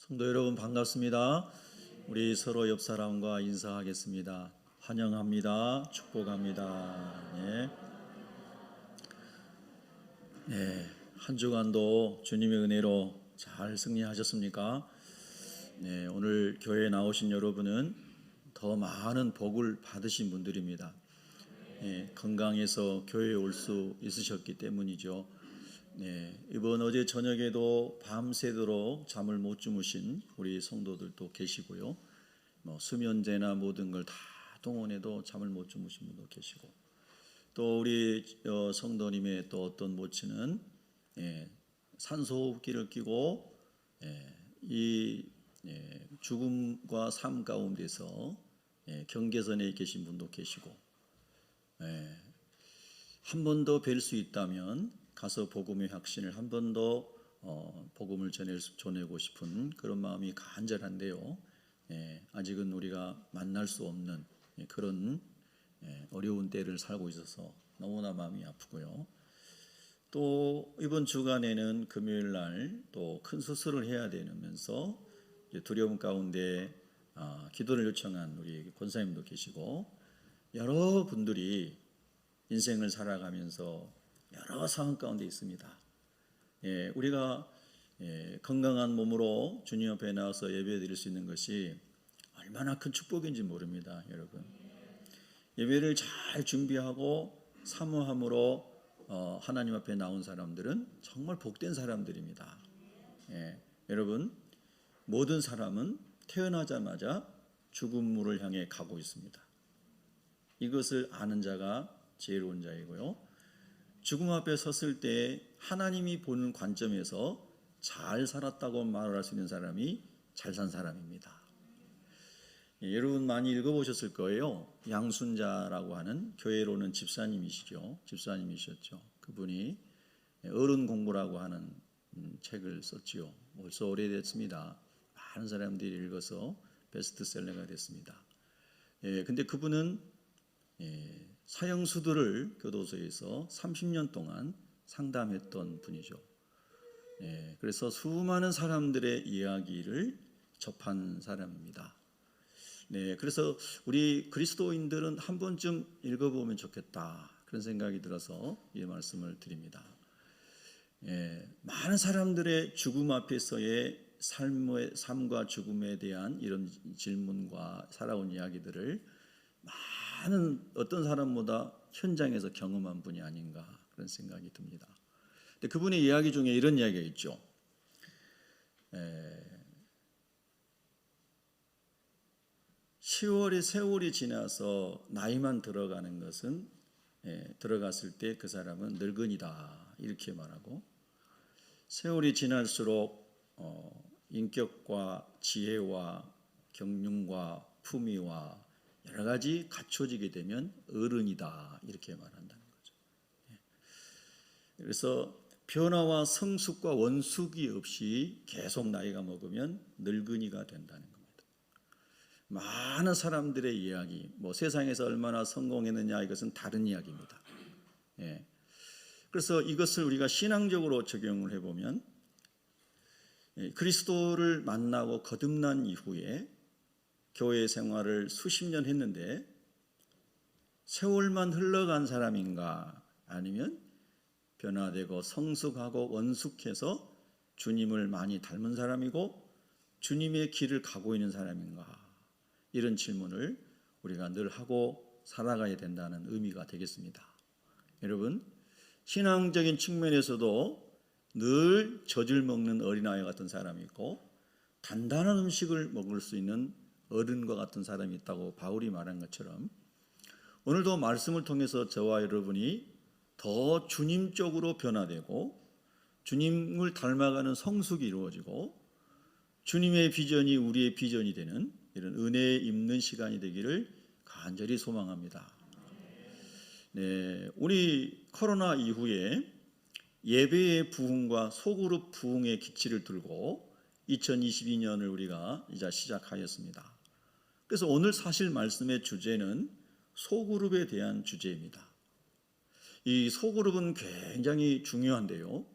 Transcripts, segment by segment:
성도 여러분 반갑습니다. 우리 서로 옆 사람과 인사하겠습니다. 환영합니다. 축복합니다. 한 주간도 주님의 은혜로 잘 승리하셨습니까? 오늘 교회에 나오신 여러분은 더 많은 복을 받으신 분들입니다. 건강해서 교회에 올 수 있으셨기 때문이죠. 이번 어제 저녁에도 밤새도록 잠을 못 주무신 우리 성도들도 계시고요. 수면제나 모든 걸 다 동원해도 잠을 못 주무신 분도 계시고, 또 우리 성도님의 또 어떤 모친은 산소호흡기를 끼고 이 죽음과 삶 가운데서 경계선에 계신 분도 계시고, 한 번 더 뵐 수 있다면 가서 복음의 확신을 한 번 더 복음을 전하고 싶은 그런 마음이 간절한데요. 아직은 우리가 만날 수 없는 그런 어려운 때를 살고 있어서 너무나 마음이 아프고요. 또 이번 주간에는 금요일 날 또 큰 수술을 해야 되면서 두려움 가운데 기도를 요청한 우리 권사님도 계시고, 여러 분들이 인생을 살아가면서 여러 상황 가운데 있습니다. 우리가 건강한 몸으로 주님 앞에 나와서 예배 드릴 수 있는 것이 얼마나 큰 축복인지 모릅니다, 여러분. 예배를 잘 준비하고 사모함으로 하나님 앞에 나온 사람들은 정말 복된 사람들입니다. 여러분, 모든 사람은 태어나자마자 죽음물을 향해 가고 있습니다. 이것을 아는 자가 지혜로운 자이고요. 죽음 앞에 섰을 때 하나님이 보는 관점에서 잘 살았다고 말할 수 있는 사람이 잘 산 사람입니다. 여러분 많이 읽어보셨을 거예요. 양순자라고 하는 교회로는 집사님이셨죠. 그분이 어른 공부라고 하는 책을 썼지요. 벌써 오래됐습니다. 많은 사람들이 읽어서 베스트셀러가 됐습니다. 근데 그분은 사형수들을 교도소에서 30년 동안 상담했던 분이죠. 그래서 수많은 사람들의 이야기를 접한 사람입니다. 그래서 우리 그리스도인들은 한 번쯤 읽어보면 좋겠다, 그런 생각이 들어서 이 말씀을 드립니다. 많은 사람들의 죽음 앞에서의 삶과 죽음에 대한 이런 질문과 살아온 이야기들을 많은 어떤 사람보다 현장에서 경험한 분이 아닌가, 그런 생각이 듭니다. 근데 그분의 이야기 중에 이런 이야기가 있죠. 세월이 지나서 나이만 들어가는 것은 들어갔을 때 그 사람은 늙은이다, 이렇게 말하고, 세월이 지날수록 인격과 지혜와 경륜과 품위와 여러 가지 갖춰지게 되면 어른이다, 이렇게 말한다는 거죠. 그래서 변화와 성숙과 원숙이 없이 계속 나이가 먹으면 늙은이가 된다는 겁니다. 많은 사람들의 이야기, 세상에서 얼마나 성공했느냐, 이것은 다른 이야기입니다. 그래서 이것을 우리가 신앙적으로 적용을 해보면, 그리스도를 만나고 거듭난 이후에 교회 생활을 수십 년 했는데 세월만 흘러간 사람인가, 아니면 변화되고 성숙하고 원숙해서 주님을 많이 닮은 사람이고 주님의 길을 가고 있는 사람인가, 이런 질문을 우리가 늘 하고 살아가야 된다는 의미가 되겠습니다. 여러분, 신앙적인 측면에서도 늘 젖을 먹는 어린아이 같은 사람이 있고 단단한 음식을 먹을 수 있는 어른과 같은 사람이 있다고 바울이 말한 것처럼, 오늘도 말씀을 통해서 저와 여러분이 더 주님 쪽으로 변화되고 주님을 닮아가는 성숙이 이루어지고 주님의 비전이 우리의 비전이 되는 이런 은혜에 입는 시간이 되기를 간절히 소망합니다. 우리 코로나 이후에 예배의 부흥과 소그룹 부흥의 기치를 들고 2022년을 우리가 이제 시작하였습니다. 그래서 오늘 사실 말씀의 주제는 소그룹에 대한 주제입니다. 이 소그룹은 굉장히 중요한데요.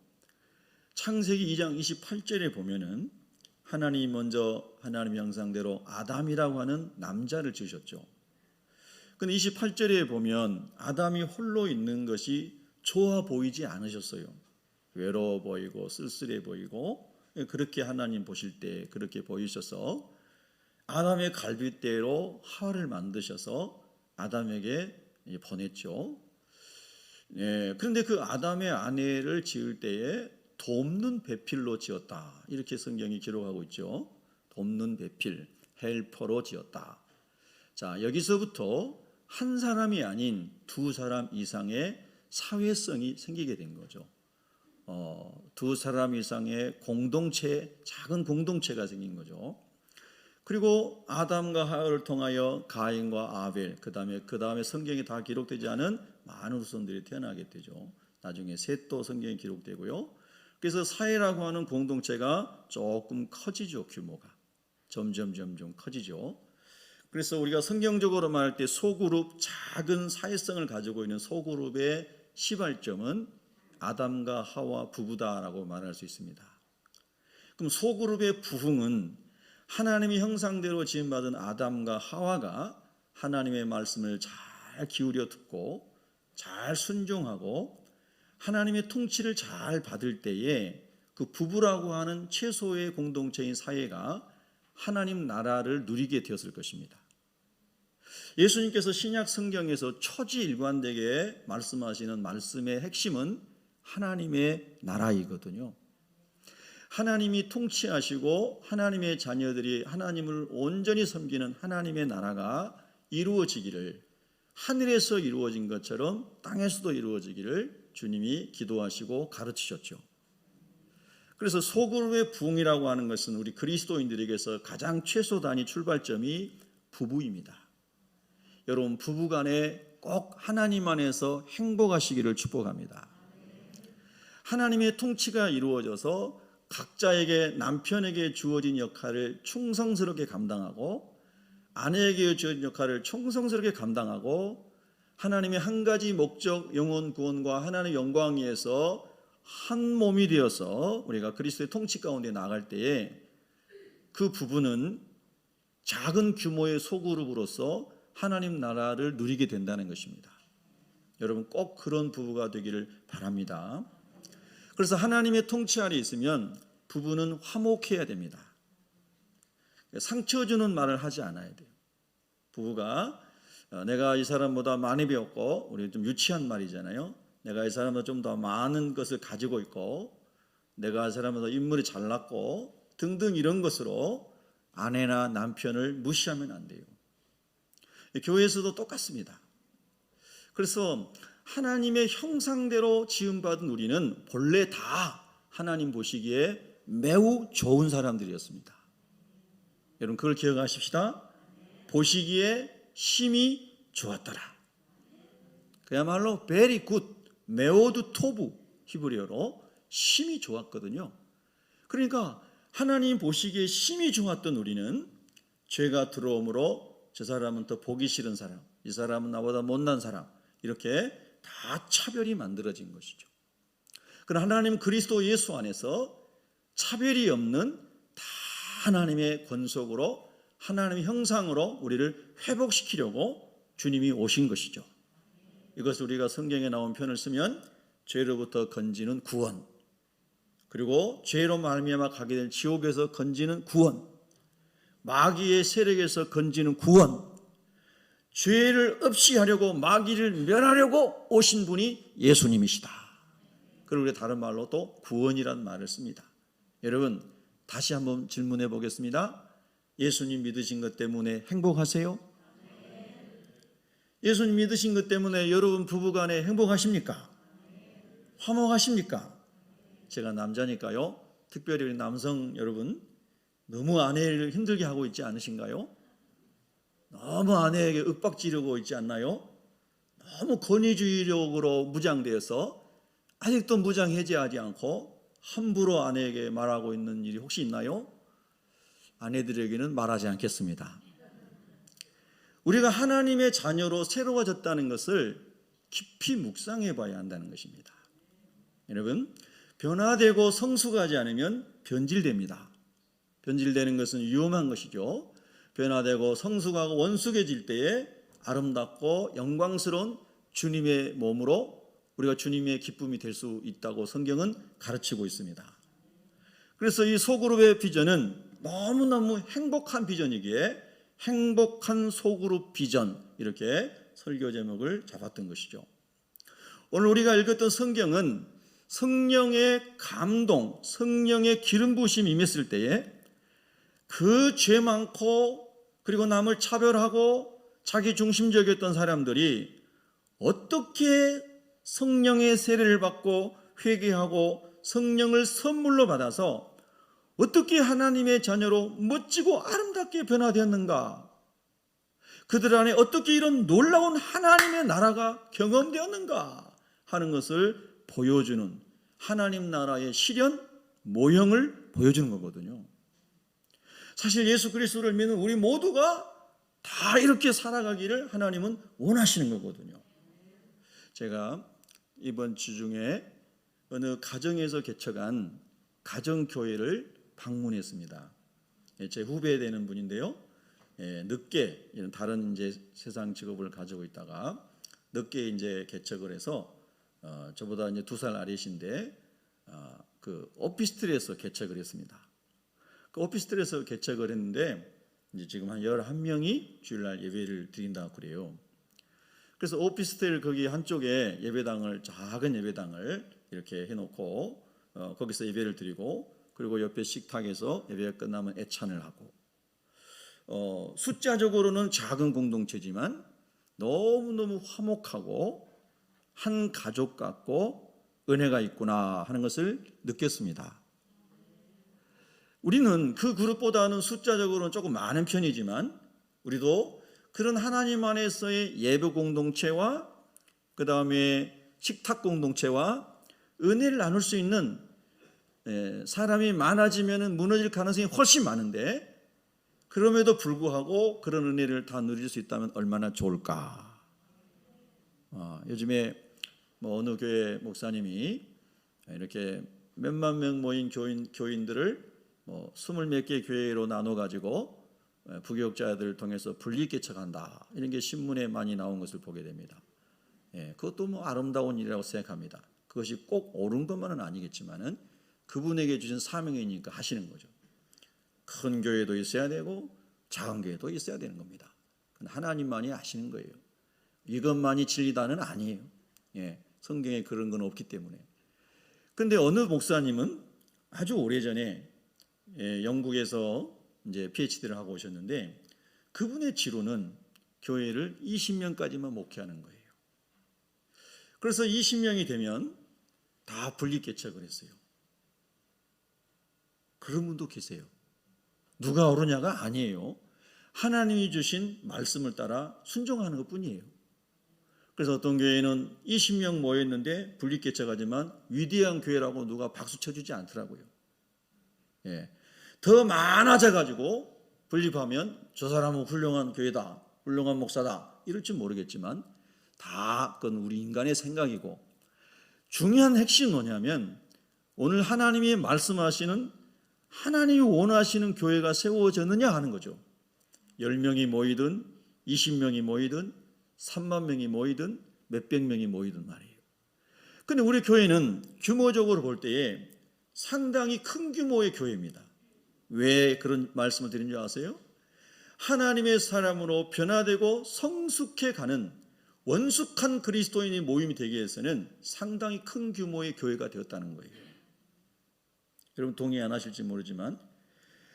창세기 2장 28절에 보면은 하나님이 먼저 하나님의 형상대로 아담이라고 하는 남자를 지으셨죠. 근데 28절에 보면 아담이 홀로 있는 것이 좋아 보이지 않으셨어요. 외로워 보이고 쓸쓸해 보이고, 그렇게 하나님 보실 때 그렇게 보이셔서 아담의 갈빗대로 하와를 만드셔서 아담에게 보냈죠. 그런데 그 아담의 아내를 지을 때에 돕는 배필로 지었다, 이렇게 성경이 기록하고 있죠. 돕는 배필, 헬퍼로 지었다. 자, 여기서부터 한 사람이 아닌 두 사람 이상의 사회성이 생기게 된 거죠. 두 사람 이상의 공동체, 작은 공동체가 생긴 거죠. 그리고 아담과 하와를 통하여 가인과 아벨, 그 다음에 성경에 다 기록되지 않은 많은 후손들이 태어나게 되죠. 나중에 셋도 성경에 기록되고요. 그래서 사회라고 하는 공동체가 조금 커지죠. 규모가 점점 커지죠. 그래서 우리가 성경적으로 말할 때 소그룹, 작은 사회성을 가지고 있는 소그룹의 시발점은 아담과 하와 부부다라고 말할 수 있습니다. 그럼 소그룹의 부흥은 하나님의 형상대로 지음받은 아담과 하와가 하나님의 말씀을 잘 기울여 듣고 잘 순종하고 하나님의 통치를 잘 받을 때에 그 부부라고 하는 최소의 공동체인 사회가 하나님 나라를 누리게 되었을 것입니다. 예수님께서 신약 성경에서 초지일관되게 말씀하시는 말씀의 핵심은 하나님의 나라이거든요. 하나님이 통치하시고 하나님의 자녀들이 하나님을 온전히 섬기는 하나님의 나라가 이루어지기를, 하늘에서 이루어진 것처럼 땅에서도 이루어지기를 주님이 기도하시고 가르치셨죠. 그래서 소그룹의 부흥이라고 하는 것은 우리 그리스도인들에게서 가장 최소 단위 출발점이 부부입니다. 여러분, 부부간에 꼭 하나님 안에서 행복하시기를 축복합니다. 하나님의 통치가 이루어져서 각자에게 남편에게 주어진 역할을 충성스럽게 감당하고 아내에게 주어진 역할을 충성스럽게 감당하고 하나님의 한 가지 목적, 영혼 구원과 하나님의 영광 위해서 한 몸이 되어서 우리가 그리스도의 통치 가운데 나갈 때에 그 부부는 작은 규모의 소그룹으로서 하나님 나라를 누리게 된다는 것입니다. 여러분, 꼭 그런 부부가 되기를 바랍니다. 그래서 하나님의 통치 아래 있으면 부부는 화목해야 됩니다. 상처 주는 말을 하지 않아야 돼요. 부부가 내가 이 사람보다 많이 배웠고, 우리 좀 유치한 말이잖아요. 내가 이 사람보다 좀 더 많은 것을 가지고 있고, 내가 이 사람보다 인물이 잘났고 등등 이런 것으로 아내나 남편을 무시하면 안 돼요. 교회에서도 똑같습니다. 그래서 하나님의 형상대로 지음받은 우리는 본래 다 하나님 보시기에 매우 좋은 사람들이었습니다. 여러분, 그걸 기억하십시다. 보시기에 심히 좋았더라. 그야말로 very good, 메오드 토브, 히브리어로 심히 좋았거든요. 그러니까 하나님 보시기에 심히 좋았던 우리는 죄가 들어오므로 저 사람은 더 보기 싫은 사람, 이 사람은 나보다 못난 사람, 이렇게 다 차별이 만들어진 것이죠. 그러나 하나님 그리스도 예수 안에서 차별이 없는 다 하나님의 권속으로 하나님의 형상으로 우리를 회복시키려고 주님이 오신 것이죠. 이것을 우리가 성경에 나온 표현을 쓰면 죄로부터 건지는 구원, 그리고 죄로 말미암아 가게 될 지옥에서 건지는 구원, 마귀의 세력에서 건지는 구원, 죄를 없이 하려고 마귀를 멸하려고 오신 분이 예수님이시다. 그리고 다른 말로 또 구원이란 말을 씁니다. 여러분, 다시 한번 질문해 보겠습니다. 예수님 믿으신 것 때문에 행복하세요? 예수님 믿으신 것 때문에 여러분 부부간에 행복하십니까? 화목하십니까? 제가 남자니까요, 특별히 우리 남성 여러분, 너무 아내를 힘들게 하고 있지 않으신가요? 너무 아내에게 윽박지르고 있지 않나요? 너무 권위주의적으로 무장되어서 아직도 무장 해제하지 않고 함부로 아내에게 말하고 있는 일이 혹시 있나요? 아내들에게는 말하지 않겠습니다. 우리가 하나님의 자녀로 새로워졌다는 것을 깊이 묵상해 봐야 한다는 것입니다. 여러분, 변화되고 성숙하지 않으면 변질됩니다. 변질되는 것은 위험한 것이죠. 변화되고 성숙하고 원숙해질 때에 아름답고 영광스러운 주님의 몸으로 우리가 주님의 기쁨이 될 수 있다고 성경은 가르치고 있습니다. 그래서 이 소그룹의 비전은 너무너무 행복한 비전이기에 행복한 소그룹 비전, 이렇게 설교 제목을 잡았던 것이죠. 오늘 우리가 읽었던 성경은 성령의 감동, 성령의 기름 부으심이 임했을 때에 그 죄 많고 그리고 남을 차별하고 자기 중심적이었던 사람들이 어떻게 성령의 세례를 받고 회개하고 성령을 선물로 받아서 어떻게 하나님의 자녀로 멋지고 아름답게 변화되었는가? 그들 안에 어떻게 이런 놀라운 하나님의 나라가 경험되었는가 하는 것을 보여주는, 하나님 나라의 실현 모형을 보여주는 거거든요. 사실 예수 그리스도를 믿는 우리 모두가 다 이렇게 살아가기를 하나님은 원하시는 거거든요. 제가 이번 주 중에 어느 가정에서 개척한 가정교회를 방문했습니다. 제 후배 되는 분인데요. 늦게 다른 이제 세상 직업을 가지고 있다가 늦게 이제 개척을 해서 저보다 이제 2살 아래신데 그 오피스텔에서 개척을 했습니다. 그 오피스텔에서 개척을 했는데 이제 지금 한 11명이 주일날 예배를 드린다고 그래요. 그래서 오피스텔 거기 한쪽에 예배당을, 작은 예배당을 이렇게 해놓고 거기서 예배를 드리고, 그리고 옆에 식탁에서 예배가 끝나면 애찬을 하고, 숫자적으로는 작은 공동체지만 너무너무 화목하고 한 가족 같고 은혜가 있구나 하는 것을 느꼈습니다. 우리는 그 그룹보다는 숫자적으로는 조금 많은 편이지만 우리도 그런 하나님 안에서의 예배 공동체와 그 다음에 식탁 공동체와 은혜를 나눌 수 있는, 사람이 많아지면 무너질 가능성이 훨씬 많은데 그럼에도 불구하고 그런 은혜를 다 누릴 수 있다면 얼마나 좋을까. 요즘에 뭐 어느 교회 목사님이 이렇게 몇만 명 모인 교인들을 뭐 20몇 개 교회로 나눠 가지고 부교육자들을 통해서 분리개척한다, 이런 게 신문에 많이 나온 것을 보게 됩니다. 그것도 뭐 아름다운 일이라고 생각합니다. 그것이 꼭 옳은 것만은 아니겠지만은 그분에게 주신 사명이니까 하시는 거죠. 큰 교회도 있어야 되고 작은 교회도 있어야 되는 겁니다. 하나님만이 아시는 거예요. 이것만이 진리다는 아니에요. 성경에 그런 건 없기 때문에. 그런데 어느 목사님은 아주 오래전에 영국에서 이제 PhD를 하고 오셨는데 그분의 지로는 교회를 20명까지만 목회하는 거예요. 그래서 20명이 되면 다 분리개척을 했어요. 그런 분도 계세요. 누가 옳으냐가 아니에요. 하나님이 주신 말씀을 따라 순종하는 것뿐이에요. 그래서 어떤 교회는 20명 모였는데 분리개척하지만 위대한 교회라고 누가 박수 쳐주지 않더라고요. 더 많아져가지고 분립하면 저 사람은 훌륭한 교회다, 훌륭한 목사다 이럴지 모르겠지만 다 그건 우리 인간의 생각이고, 중요한 핵심은 뭐냐면 오늘 하나님이 말씀하시는, 하나님이 원하시는 교회가 세워졌느냐 하는 거죠. 10명이 모이든 20명이 모이든 3만 명이 모이든 몇백 명이 모이든 말이에요. 그런데 우리 교회는 규모적으로 볼 때에 상당히 큰 규모의 교회입니다. 왜 그런 말씀을 드린 줄 아세요? 하나님의 사람으로 변화되고 성숙해가는 원숙한 그리스도인이 모임이 되기 위해서는 상당히 큰 규모의 교회가 되었다는 거예요. 여러분 동의 안 하실지 모르지만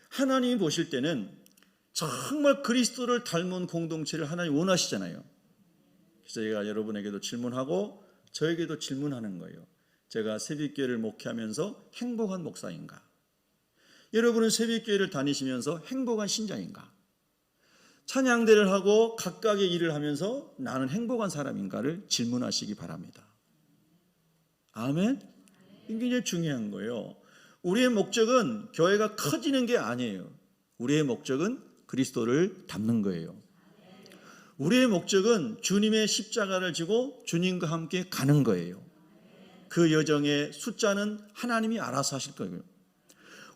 하나님이 보실 때는 정말 그리스도를 닮은 공동체를 하나님이 원하시잖아요. 그래서 제가 여러분에게도 질문하고 저에게도 질문하는 거예요. 제가 새벽교회를 목회하면서 행복한 목사인가? 여러분은 새벽교회를 다니시면서 행복한 신자인가? 찬양대를 하고 각각의 일을 하면서 나는 행복한 사람인가를 질문하시기 바랍니다. 아멘? 이게 굉장히 중요한 거예요. 우리의 목적은 교회가 커지는 게 아니에요. 우리의 목적은 그리스도를 닮는 거예요. 우리의 목적은 주님의 십자가를 지고 주님과 함께 가는 거예요. 그 여정의 숫자는 하나님이 알아서 하실 거예요.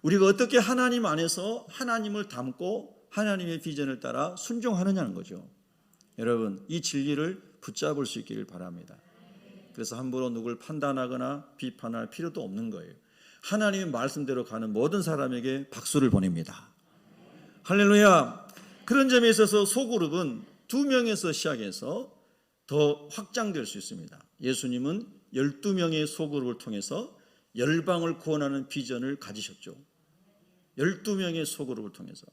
우리가 어떻게 하나님 안에서 하나님을 닮고 하나님의 비전을 따라 순종하느냐는 거죠. 여러분, 이 진리를 붙잡을 수 있기를 바랍니다. 그래서 함부로 누굴 판단하거나 비판할 필요도 없는 거예요. 하나님의 말씀대로 가는 모든 사람에게 박수를 보냅니다. 할렐루야. 그런 점에 있어서 소그룹은 2명에서 시작해서 더 확장될 수 있습니다. 예수님은 12명의 소그룹을 통해서 열방을 구원하는 비전을 가지셨죠. 12명의 소그룹을 통해서.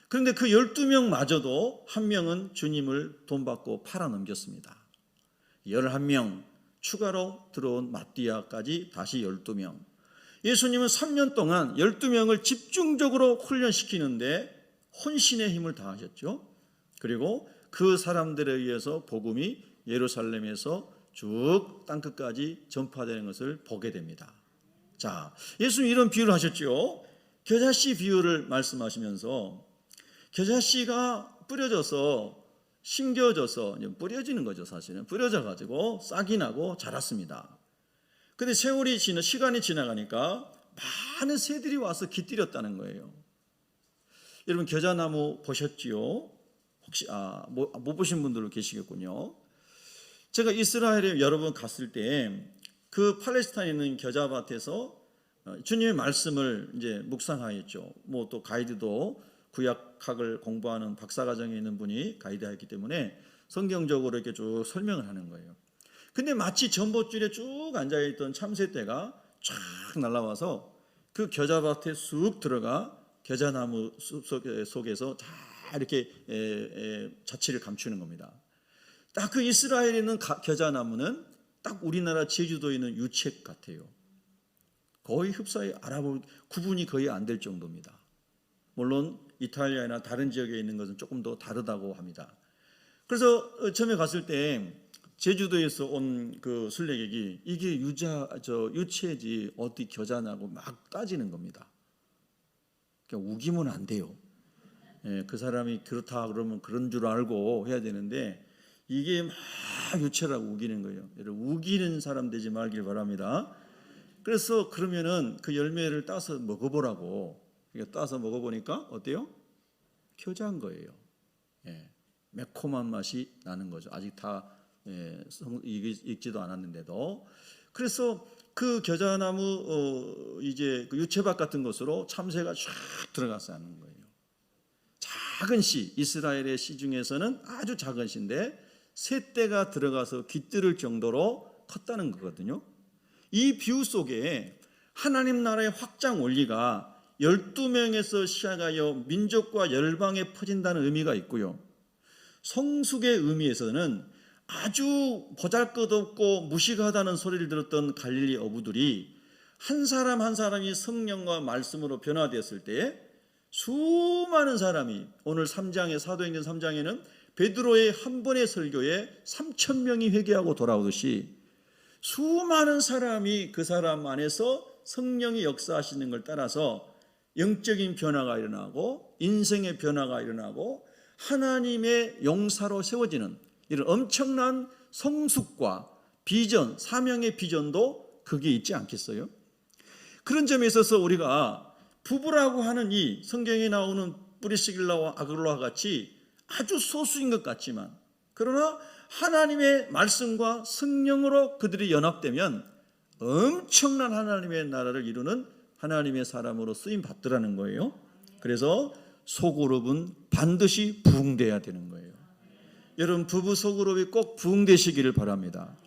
그런데 그 12명마저도 한 명은 주님을 돈 받고 팔아넘겼습니다. 11명 추가로 들어온 마띠아까지 다시 12명. 예수님은 3년 동안 12명을 집중적으로 훈련시키는데 혼신의 힘을 다하셨죠. 그리고 그 사람들에 의해서 복음이 예루살렘에서 쭉 땅끝까지 전파되는 것을 보게 됩니다. 자, 예수님이 이런 비유를 하셨죠. 겨자씨 비유를 말씀하시면서 겨자씨가 뿌려져서 심겨져서 뿌려지는 거죠. 사실은 뿌려져 가지고 싹이 나고 자랐습니다. 근데 시간이 지나가니까 많은 새들이 와서 깃들였다는 거예요. 여러분, 겨자나무 보셨지요? 혹시 못 보신 분들도 계시겠군요. 제가 이스라엘에 여러 번 갔을 때 그 팔레스타인에 있는 겨자밭에서 주님의 말씀을 이제 묵상하였죠. 뭐 또 가이드도 구약학을 공부하는 박사과정에 있는 분이 가이드했기 때문에 성경적으로 이렇게 쭉 설명을 하는 거예요. 근데 마치 전봇줄에 쭉 앉아있던 참새떼가 쫙 날아와서 그 겨자밭에 쑥 들어가 겨자나무 속에서 다 이렇게 자취를 감추는 겁니다. 딱 그 이스라엘에 있는 겨자나무는 딱 우리나라 제주도에 있는 유채 같아요. 거의 흡사히 알아보면 구분이 거의 안 될 정도입니다. 물론 이탈리아나 다른 지역에 있는 것은 조금 더 다르다고 합니다. 그래서 처음에 갔을 때 제주도에서 온 그 순례객이 이게 유채지 어디 겨자나고 막 따지는 겁니다. 그러니까 우기면 안 돼요. 그 사람이 그렇다 그러면 그런 줄 알고 해야 되는데 이게 막 유채라고 우기는 거예요. 여러분, 우기는 사람 되지 말길 바랍니다. 그래서 그러면은 그 열매를 따서 먹어보라고. 따서 먹어보니까 어때요? 겨자인 거예요. 매콤한 맛이 나는 거죠. 아직 다 익지도 않았는데도. 그래서 그 겨자나무 이제 그 유채밭 같은 곳으로 참새가 쫙 들어가서 하는 거예요. 작은 씨, 이스라엘의 씨 중에서는 아주 작은 씨인데 새떼가 들어가서 깃들을 정도로 컸다는 거거든요. 이 비유 속에 하나님 나라의 확장 원리가 12명에서 시작하여 민족과 열방에 퍼진다는 의미가 있고요. 성숙의 의미에서는 아주 보잘것없고 무식하다는 소리를 들었던 갈릴리 어부들이 한 사람 한 사람이 성령과 말씀으로 변화되었을 때 수많은 사람이 오늘 3장에 사도행전 3장에는 베드로의 한 번의 설교에 3,000명이 회개하고 돌아오듯이 수많은 사람이 그 사람 안에서 성령이 역사하시는 걸 따라서 영적인 변화가 일어나고 인생의 변화가 일어나고 하나님의 용사로 세워지는 이런 엄청난 성숙과 비전, 사명의 비전도 거기에 있지 않겠어요? 그런 점에 있어서 우리가 부부라고 하는 이 성경에 나오는 브리스길라와 아굴라와 같이 아주 소수인 것 같지만 그러나 하나님의 말씀과 성령으로 그들이 연합되면 엄청난 하나님의 나라를 이루는 하나님의 사람으로 쓰임 받더라는 거예요. 그래서 소그룹은 반드시 부흥돼야 되는 거예요. 여러분, 부부 소그룹이 꼭 부흥되시기를 바랍니다.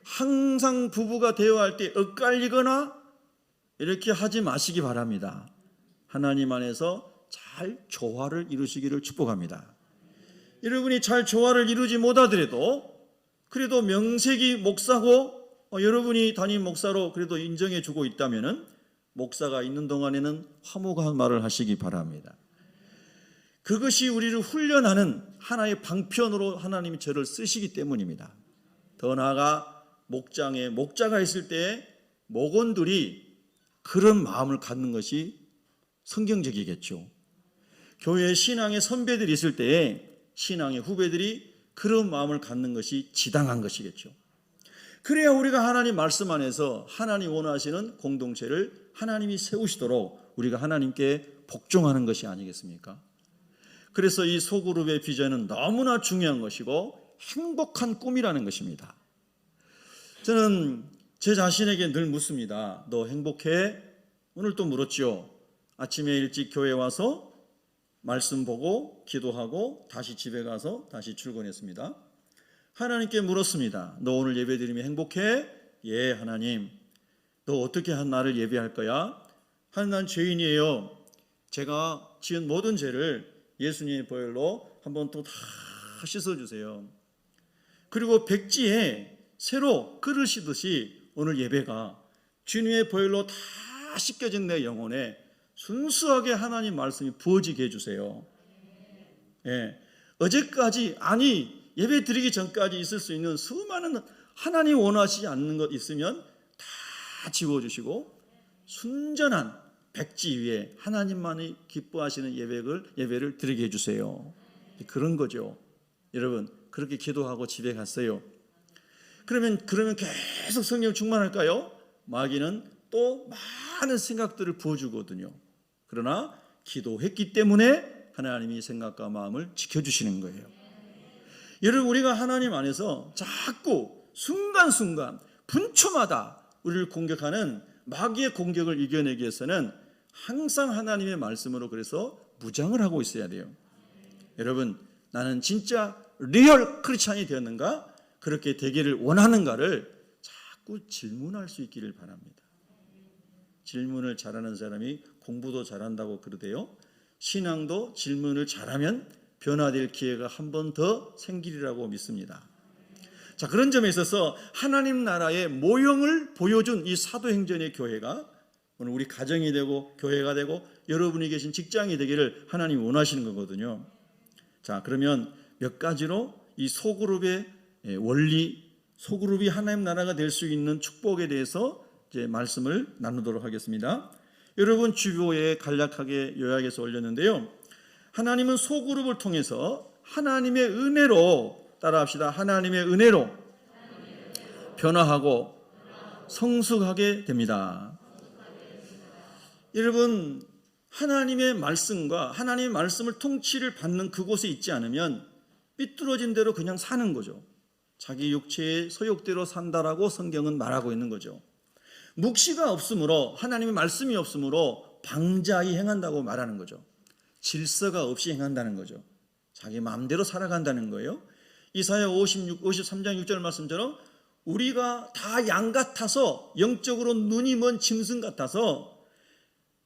항상 부부가 대화할 때 엇갈리거나 이렇게 하지 마시기 바랍니다. 하나님 안에서 잘 조화를 이루시기를 축복합니다. 여러분이 잘 조화를 이루지 못하더라도 그래도 명색이 목사고 여러분이 담임 목사로 그래도 인정해 주고 있다면은 목사가 있는 동안에는 화목한 말을 하시기 바랍니다. 그것이 우리를 훈련하는 하나의 방편으로 하나님이 저를 쓰시기 때문입니다. 더 나아가 목장에 목자가 있을 때 목원들이 그런 마음을 갖는 것이 성경적이겠죠. 교회에 신앙의 선배들이 있을 때에 신앙의 후배들이 그런 마음을 갖는 것이 지당한 것이겠죠. 그래야 우리가 하나님 말씀 안에서 하나님 원하시는 공동체를 하나님이 세우시도록 우리가 하나님께 복종하는 것이 아니겠습니까? 그래서 이 소그룹의 비전은 너무나 중요한 것이고 행복한 꿈이라는 것입니다. 저는 제 자신에게 늘 묻습니다. 너 행복해? 오늘 또 물었죠. 아침에 일찍 교회 와서 말씀 보고 기도하고 다시 집에 가서 다시 출근했습니다. 하나님께 물었습니다. 너 오늘 예배 드리면 행복해? 예, 하나님. 너 어떻게 한 나를 예배할 거야? 하나님, 난 죄인이에요. 제가 지은 모든 죄를 예수님의 보혈로 한번 또 다 씻어주세요. 그리고 백지에 새로 그릇 씻듯이 오늘 예배가 주님의 보혈로 다 씻겨진 내 영혼에 순수하게 하나님 말씀이 부어지게 해주세요. 예, 어제까지 아니 예배 드리기 전까지 있을 수 있는 수많은 하나님 원하시지 않는 것 있으면 다 지워주시고 순전한 백지 위에 하나님만이 기뻐하시는 예배를 드리게 해주세요. 그런 거죠. 여러분 그렇게 기도하고 집에 갔어요. 그러면 계속 성령 충만할까요? 마귀는 또 많은 생각들을 부어주거든요. 그러나 기도했기 때문에 하나님이 생각과 마음을 지켜주시는 거예요. 여러분 우리가 하나님 안에서 자꾸 순간순간 분초마다 우리를 공격하는 마귀의 공격을 이겨내기 위해서는 항상 하나님의 말씀으로 그래서 무장을 하고 있어야 돼요. 여러분 나는 진짜 리얼 크리스찬이 되었는가? 그렇게 되기를 원하는가를 자꾸 질문할 수 있기를 바랍니다. 질문을 잘하는 사람이 공부도 잘한다고 그러대요. 신앙도 질문을 잘하면 변화될 기회가 한 번 더 생기리라고 믿습니다. 자, 그런 점에 있어서 하나님 나라의 모형을 보여준 이 사도행전의 교회가 오늘 우리 가정이 되고 교회가 되고 여러분이 계신 직장이 되기를 하나님이 원하시는 거거든요. 자, 그러면 몇 가지로 이 소그룹의 원리, 소그룹이 하나님 나라가 될 수 있는 축복에 대해서 이제 말씀을 나누도록 하겠습니다. 여러분 주보에 간략하게 요약해서 올렸는데요. 하나님은 소그룹을 통해서 하나님의 은혜로 따라합시다. 하나님의 은혜로 변화하고 성숙하게 됩니다. 여러분 하나님의 말씀과 하나님의 말씀을 통치를 받는 그곳에 있지 않으면 삐뚤어진 대로 그냥 사는 거죠. 자기 육체의 소욕대로 산다라고 성경은 말하고 있는 거죠. 묵시가 없으므로 하나님의 말씀이 없으므로 방자히 행한다고 말하는 거죠. 질서가 없이 행한다는 거죠. 자기 마음대로 살아간다는 거예요. 이사야 53장 6절 말씀처럼 우리가 다 양 같아서 영적으로 눈이 먼 짐승 같아서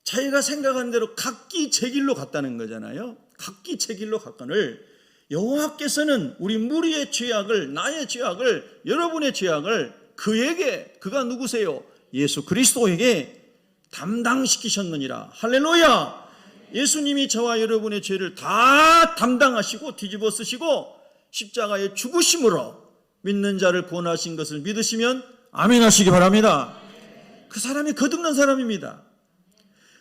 자기가 생각한 대로 각기 제 길로 갔다는 거잖아요. 각기 제 길로 갔거늘 여호와께서는 우리 무리의 죄악을, 나의 죄악을, 여러분의 죄악을 그에게, 그가 누구세요? 예수 그리스도에게 담당시키셨느니라. 할렐루야. 예수님이 저와 여러분의 죄를 다 담당하시고 뒤집어 쓰시고 십자가에 죽으심으로 믿는 자를 구원하신 것을 믿으시면 아멘 하시기 바랍니다. 그 사람이 거듭난 사람입니다.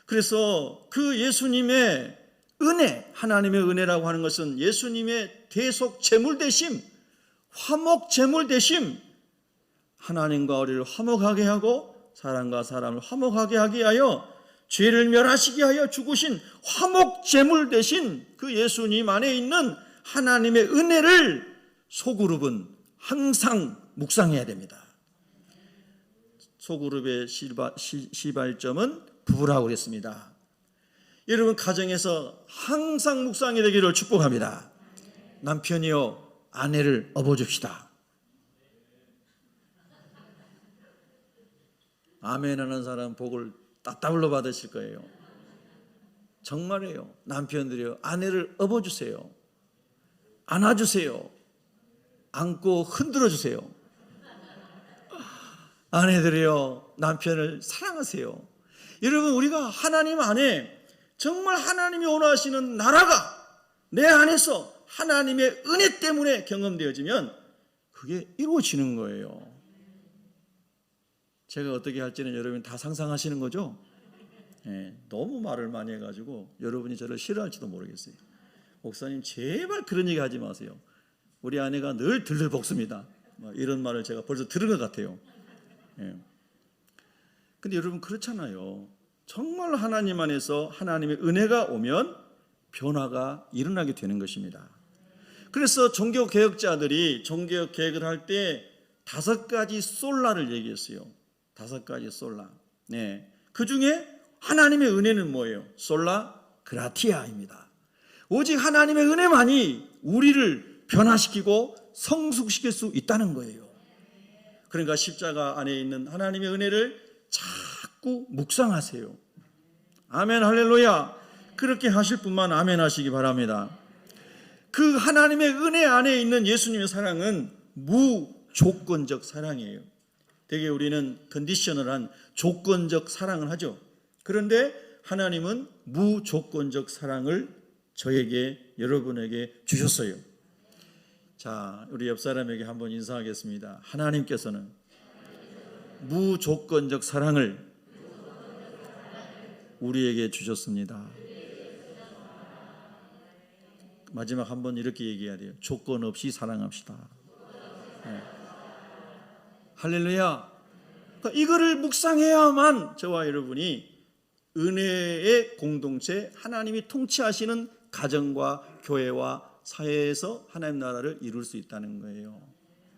그래서 그 예수님의 은혜, 하나님의 은혜라고 하는 것은 예수님의 대속 제물 되심, 화목 제물 되심, 하나님과 우리를 화목하게 하고 사람과 사람을 화목하게 하게 하여 죄를 멸하시게 하여 죽으신 화목 제물 되신 그 예수님 안에 있는 하나님의 은혜를 소그룹은 항상 묵상해야 됩니다. 소그룹의 시발점은 부부라고 그랬습니다. 여러분 가정에서 항상 묵상이 되기를 축복합니다. 남편이요 아내를 업어줍시다. 아멘 하는 사람 복을 따따블로 받으실 거예요. 정말이에요. 남편들이요 아내를 업어주세요. 안아주세요. 안고 흔들어주세요. 아내들이요 남편을 사랑하세요. 여러분 우리가 하나님 안에 정말 하나님이 원하시는 나라가 내 안에서 하나님의 은혜 때문에 경험되어지면 그게 이루어지는 거예요. 제가 어떻게 할지는 여러분이 다 상상하시는 거죠? 네, 너무 말을 많이 해가지고 여러분이 저를 싫어할지도 모르겠어요. 목사님 제발 그런 얘기 하지 마세요. 우리 아내가 늘 들들 볶습니다. 이런 말을 제가 벌써 들은 것 같아요. 예. 근데 여러분 그렇잖아요. 정말 하나님 안에서 하나님의 은혜가 오면 변화가 일어나게 되는 것입니다. 그래서 종교개혁자들이 종교개혁 계획을 할 때 5가지 솔라를 얘기했어요. 5가지 솔라. 네. 그 중에 하나님의 은혜는 뭐예요? 솔라 그라티아입니다. 오직 하나님의 은혜만이 우리를 변화시키고 성숙시킬 수 있다는 거예요. 그러니까 십자가 안에 있는 하나님의 은혜를 자꾸 묵상하세요. 아멘 할렐루야. 그렇게 하실 분만 아멘 하시기 바랍니다. 그 하나님의 은혜 안에 있는 예수님의 사랑은 무조건적 사랑이에요. 되게 우리는 컨디셔널한 조건적 사랑을 하죠. 그런데 하나님은 무조건적 사랑을 저에게, 여러분에게 주셨어요. 자, 우리 옆 사람에게 한번 인사하겠습니다. 하나님께서는 무조건적 사랑을 우리에게 주셨습니다. 마지막 한번 이렇게 얘기해야 돼요. 조건 없이 사랑합시다. 네. 할렐루야. 그러니까 이거를 묵상해야만 저와 여러분이 은혜의 공동체, 하나님이 통치하시는 가정과 교회와 사회에서 하나님 나라를 이룰 수 있다는 거예요.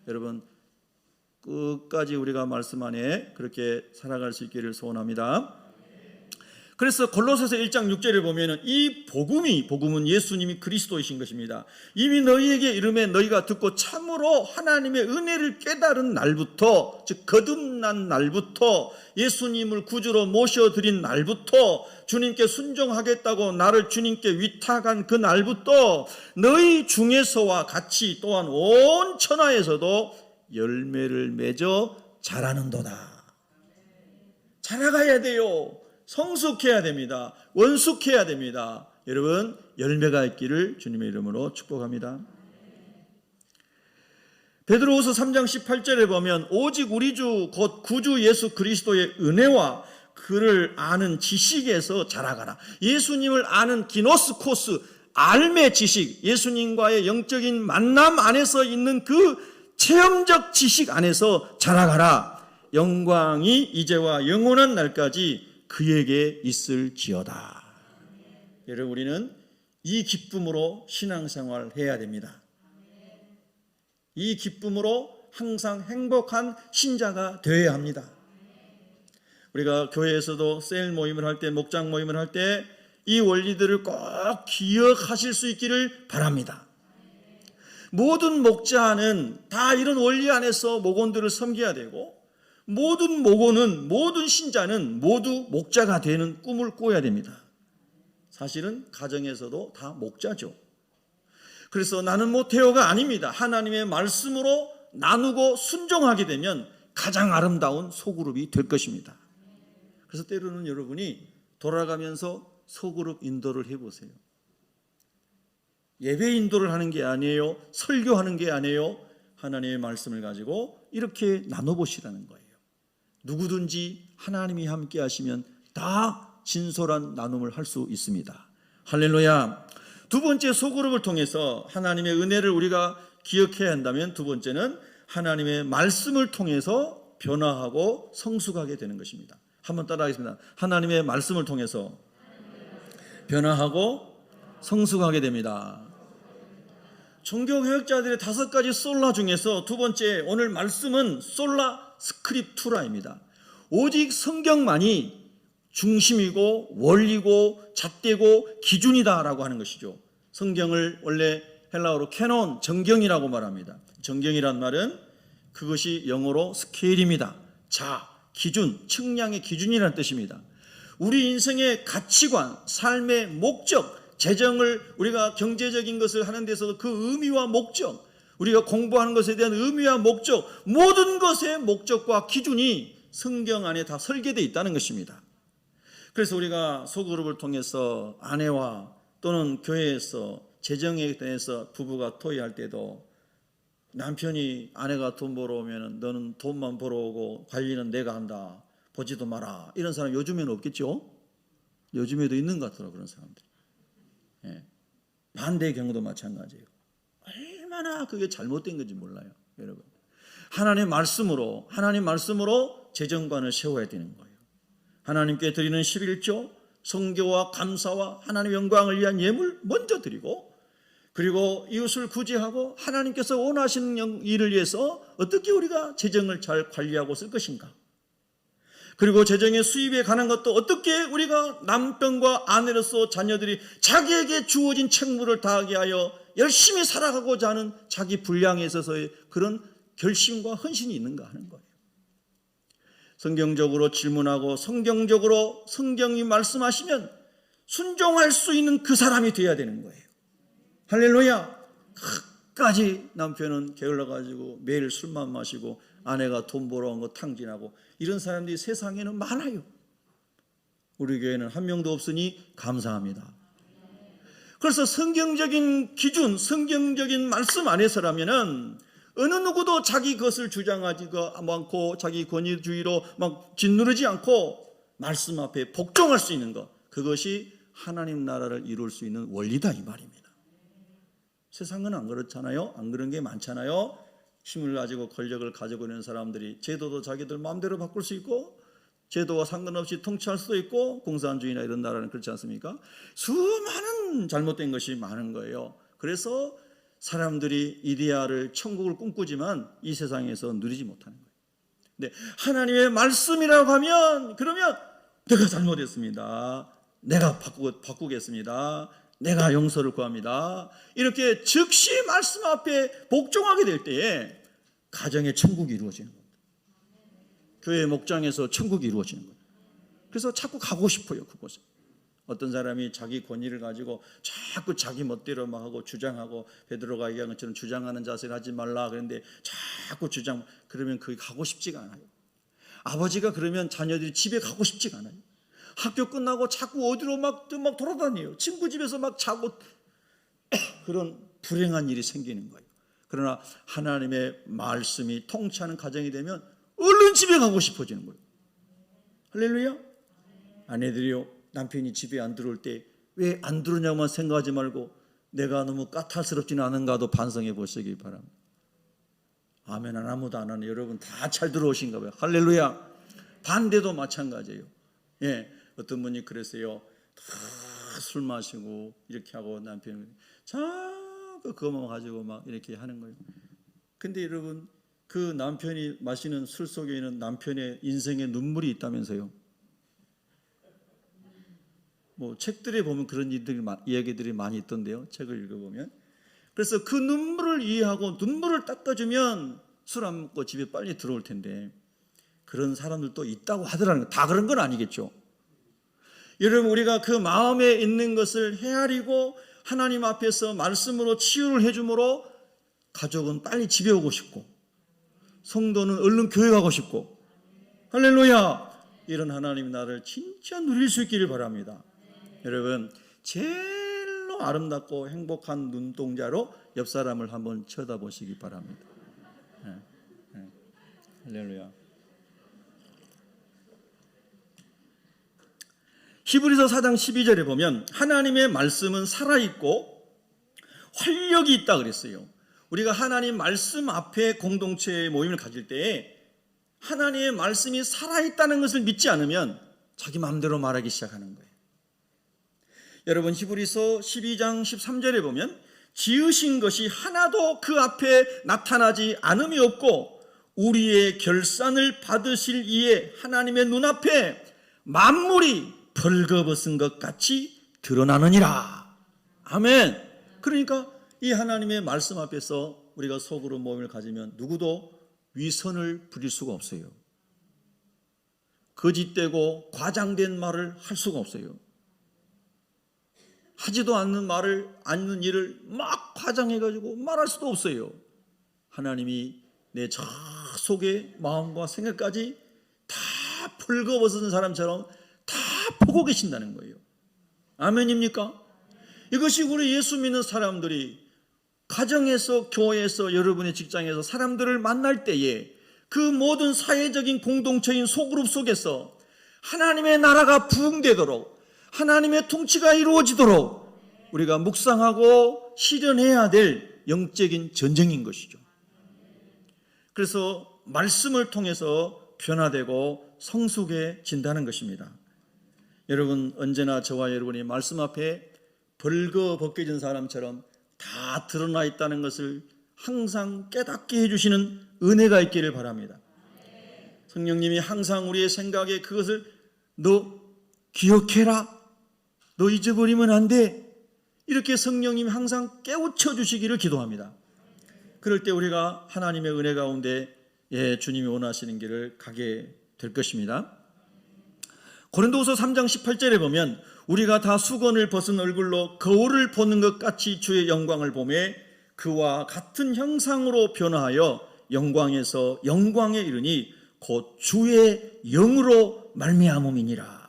여러분 끝까지 우리가 말씀 안에 그렇게 살아갈 수 있기를 소원합니다. 그래서 골로새서 1장 6절에 보면은 이 복음은 예수님이 그리스도이신 것입니다. 이미 너희에게 이르매 너희가 듣고 참으로 하나님의 은혜를 깨달은 날부터, 즉 거듭난 날부터, 예수님을 구주로 모셔드린 날부터, 주님께 순종하겠다고 나를 주님께 위탁한 그 날부터 너희 중에서와 같이 또한 온 천하에서도 열매를 맺어 자라는도다. 자라가야 돼요. 성숙해야 됩니다. 원숙해야 됩니다. 여러분 열매가 있기를 주님의 이름으로 축복합니다. 베드로후서 3장 18절에 보면 오직 우리 주 곧 구주 예수 그리스도의 은혜와 그를 아는 지식에서 자라가라. 예수님을 아는 기노스코스, 알매 지식, 예수님과의 영적인 만남 안에서 있는 그 체험적 지식 안에서 자라가라. 영광이 이제와 영원한 날까지 그에게 있을지어다. 여러분 우리는 이 기쁨으로 신앙생활을 해야 됩니다. 이 기쁨으로 항상 행복한 신자가 되어야 합니다. 우리가 교회에서도 셀 모임을 할 때, 목장 모임을 할 때 이 원리들을 꼭 기억하실 수 있기를 바랍니다. 모든 목자는 다 이런 원리 안에서 목원들을 섬겨야 되고, 모든 목원은, 모든 신자는 모두 목자가 되는 꿈을 꿔야 됩니다. 사실은 가정에서도 다 목자죠. 그래서 나는 못해요가 아닙니다. 하나님의 말씀으로 나누고 순종하게 되면 가장 아름다운 소그룹이 될 것입니다. 그래서 때로는 여러분이 돌아가면서 소그룹 인도를 해보세요. 예배 인도를 하는 게 아니에요. 설교하는 게 아니에요. 하나님의 말씀을 가지고 이렇게 나눠보시라는 거예요. 누구든지 하나님이 함께 하시면 다 진솔한 나눔을 할 수 있습니다. 할렐루야. 두 번째, 소그룹을 통해서 하나님의 은혜를 우리가 기억해야 한다면 두 번째는 하나님의 말씀을 통해서 변화하고 성숙하게 되는 것입니다. 한번 따라하겠습니다. 하나님의 말씀을 통해서 변화하고 성숙하게 됩니다. 종교개혁자들의 5가지 솔라 중에서 두 번째, 오늘 말씀은 솔라 스크립투라입니다. 오직 성경만이 중심이고 원리고 잣대고 기준이다라고 하는 것이죠. 성경을 원래 헬라어로 캐논, 정경이라고 말합니다. 정경이란 말은 그것이 영어로 스케일입니다. 자, 기준, 측량의 기준이라는 뜻입니다. 우리 인생의 가치관, 삶의 목적, 재정을 우리가 경제적인 것을 하는 데서도 그 의미와 목적, 우리가 공부하는 것에 대한 의미와 목적, 모든 것의 목적과 기준이 성경 안에 다 설계되어 있다는 것입니다. 그래서 우리가 소그룹을 통해서 아내와 또는 교회에서 재정에 대해서 부부가 토의할 때도 남편이 아내가 돈 벌어오면 너는 돈만 벌어오고 관리는 내가 한다, 보지도 마라, 이런 사람 요즘에는 없겠죠? 요즘에도 있는 것 같더라고요, 그런 사람들이. 예. 반대의 경우도 마찬가지예요. 얼마나 그게 잘못된 건지 몰라요, 여러분. 하나님 말씀으로 재정관을 세워야 되는 거예요. 하나님께 드리는 11조, 성교와 감사와 하나님의 영광을 위한 예물 먼저 드리고, 그리고 이웃을 구제하고 하나님께서 원하시는 일을 위해서 어떻게 우리가 재정을 잘 관리하고 쓸 것인가, 그리고 재정의 수입에 관한 것도 어떻게 우리가 남편과 아내로서 자녀들이 자기에게 주어진 책무를 다하게 하여 열심히 살아가고자 하는 자기 분량에 있어서의 그런 결심과 헌신이 있는가 하는 거예요. 성경적으로 질문하고 성경적으로 성경이 말씀하시면 순종할 수 있는 그 사람이 되어야 되는 거예요. 할렐루야. 끝까지 남편은 게을러가지고 매일 술만 마시고 아내가 돈 벌어온 거 탕진하고 이런 사람들이 세상에는 많아요. 우리 교회는 한 명도 없으니 감사합니다. 그래서 성경적인 기준, 성경적인 말씀 안에서라면은 어느 누구도 자기 것을 주장하지가 않고 자기 권위주의로 막 짓누르지 않고 말씀 앞에 복종할 수 있는 것, 그것이 하나님 나라를 이룰 수 있는 원리다 이 말입니다. 세상은 안 그렇잖아요. 안 그런 게 많잖아요. 힘을 가지고 권력을 가지고 있는 사람들이 제도도 자기들 마음대로 바꿀 수 있고 제도와 상관없이 통치할 수도 있고, 공산주의나 이런 나라는 그렇지 않습니까? 수많은 잘못된 것이 많은 거예요. 그래서 사람들이 이데아를, 천국을 꿈꾸지만 이 세상에서 누리지 못하는 거예요. 근데 하나님의 말씀이라고 하면, 그러면 내가 잘못했습니다, 내가 바꾸겠습니다, 내가 용서를 구합니다, 이렇게 즉시 말씀 앞에 복종하게 될 때에 가정의 천국이 이루어지는 겁니다. 교회 목장에서 천국이 이루어지는 거예요. 그래서 자꾸 가고 싶어요, 그곳에. 어떤 사람이 자기 권위를 가지고 자꾸 자기 멋대로 막 하고 주장하고, 베드로가 얘기한 것처럼 주장하는 자세를 하지 말라 그랬는데 자꾸 그러면 거기 가고 싶지가 않아요. 아버지가 그러면 자녀들이 집에 가고 싶지가 않아요. 학교 끝나고 자꾸 어디로 막 돌아다녀요. 친구 집에서 막 자고 그런 불행한 일이 생기는 거예요. 그러나 하나님의 말씀이 통치하는 가정이 되면 얼른 집에 가고 싶어지는 거예요. 할렐루야. 아내들이요, 남편이 집에 안 들어올 때 왜 안 들어오냐고만 생각하지 말고 내가 너무 까탈스럽지는 않은가도 반성해 보시기 바랍니다. 아멘. 아무도 안 하네. 여러분 다 잘 들어오신가 봐요. 할렐루야. 반대도 마찬가지예요. 예, 어떤 분이 그랬어요. 다 술 마시고 이렇게 하고 남편이 자꾸 그것만 가지고 막 이렇게 하는 거예요. 근데 여러분, 그 남편이 마시는 술 속에는 남편의 인생의 눈물이 있다면서요. 뭐 책들에 보면 그런 이야기들이 많이 있던데요. 책을 읽어보면. 그래서 그 눈물을 이해하고 눈물을 닦아주면 술 안 먹고 집에 빨리 들어올 텐데, 그런 사람들도 있다고 하더라는 거예요. 다 그런 건 아니겠죠. 여러분, 우리가 그 마음에 있는 것을 헤아리고 하나님 앞에서 말씀으로 치유를 해줌으로 가족은 빨리 집에 오고 싶고, 성도는 얼른 교회 가고 싶고, 할렐루야. 이런 하나님 나라를 진짜 누릴 수 있기를 바랍니다. 여러분, 제일로 아름답고 행복한 눈동자로 옆 사람을 한번 쳐다보시기 바랍니다. 할렐루야. 히브리서 4장 12절에 보면 하나님의 말씀은 살아있고 활력이 있다 그랬어요. 우리가 하나님 말씀 앞에 공동체의 모임을 가질 때에 하나님의 말씀이 살아있다는 것을 믿지 않으면 자기 마음대로 말하기 시작하는 거예요. 여러분, 히브리서 12장 13절에 보면 지으신 것이 하나도 그 앞에 나타나지 않음이 없고 우리의 결산을 받으실 이에 하나님의 눈앞에 만물이 벌거벗은 것 같이 드러나느니라. 아멘. 그러니까 이 하나님의 말씀 앞에서 우리가 속으로 모임을 가지면 누구도 위선을 부릴 수가 없어요. 거짓되고 과장된 말을 할 수가 없어요. 하지도 않는 일을 막 과장해가지고 말할 수도 없어요. 하나님이 내 저 속의 마음과 생각까지 다 벌거벗은 사람처럼 다 보고 계신다는 거예요. 아멘입니까? 이것이 우리 예수 믿는 사람들이 가정에서, 교회에서, 여러분의 직장에서 사람들을 만날 때에 그 모든 사회적인 공동체인 소그룹 속에서 하나님의 나라가 부흥되도록, 하나님의 통치가 이루어지도록 우리가 묵상하고 실현해야 될 영적인 전쟁인 것이죠. 그래서 말씀을 통해서 변화되고 성숙해진다는 것입니다. 여러분, 언제나 저와 여러분이 말씀 앞에 벌거벗겨진 사람처럼 다 드러나 있다는 것을 항상 깨닫게 해주시는 은혜가 있기를 바랍니다. 성령님이 항상 우리의 생각에 그것을 너 기억해라, 너 잊어버리면 안 돼, 이렇게 성령님이 항상 깨우쳐 주시기를 기도합니다. 그럴 때 우리가 하나님의 은혜 가운데 주님이 원하시는 길을 가게 될 것입니다. 고린도후서 3장 18절에 보면 우리가 다 수건을 벗은 얼굴로 거울을 보는 것 같이 주의 영광을 보매 그와 같은 형상으로 변화하여 영광에서 영광에 이르니 곧 주의 영으로 말미암음이니라.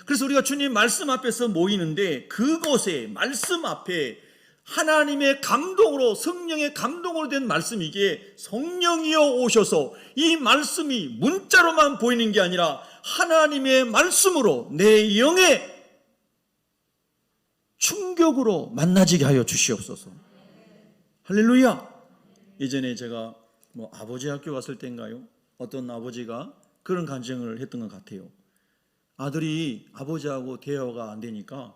그래서 우리가 주님 말씀 앞에서 모이는데 그곳에 말씀 앞에 하나님의 감동으로, 성령의 감동으로 된 말씀이기에 성령이여 오셔서 이 말씀이 문자로만 보이는 게 아니라 하나님의 말씀으로 내 영의 충격으로 만나지게 하여 주시옵소서. 할렐루야. 예전에 제가 아버지 학교 갔을 때인가요? 어떤 아버지가 그런 간증을 했던 것 같아요. 아들이 아버지하고 대화가 안 되니까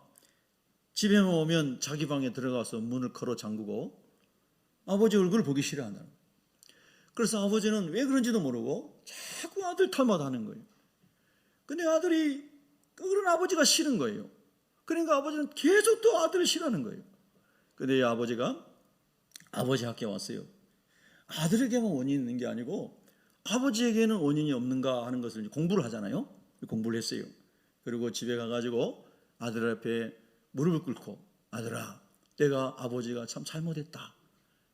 집에만 오면 자기 방에 들어가서 문을 걸어 잠그고 아버지 얼굴을 보기 싫어하는 거예요. 그래서 아버지는 왜 그런지도 모르고 자꾸 아들 탓만 하는 거예요. 근데 아들이 그런 아버지가 싫은 거예요. 그러니까 아버지는 계속 또 아들을 싫어하는 거예요. 근데 아버지가 아버지 학교에 왔어요. 아들에게만 원인이 있는 게 아니고 아버지에게는 원인이 없는가 하는 것을 공부를 하잖아요. 공부를 했어요. 그리고 집에 가가지고 아들 앞에 무릎을 꿇고 아들아, 내가 아버지가 참 잘못했다.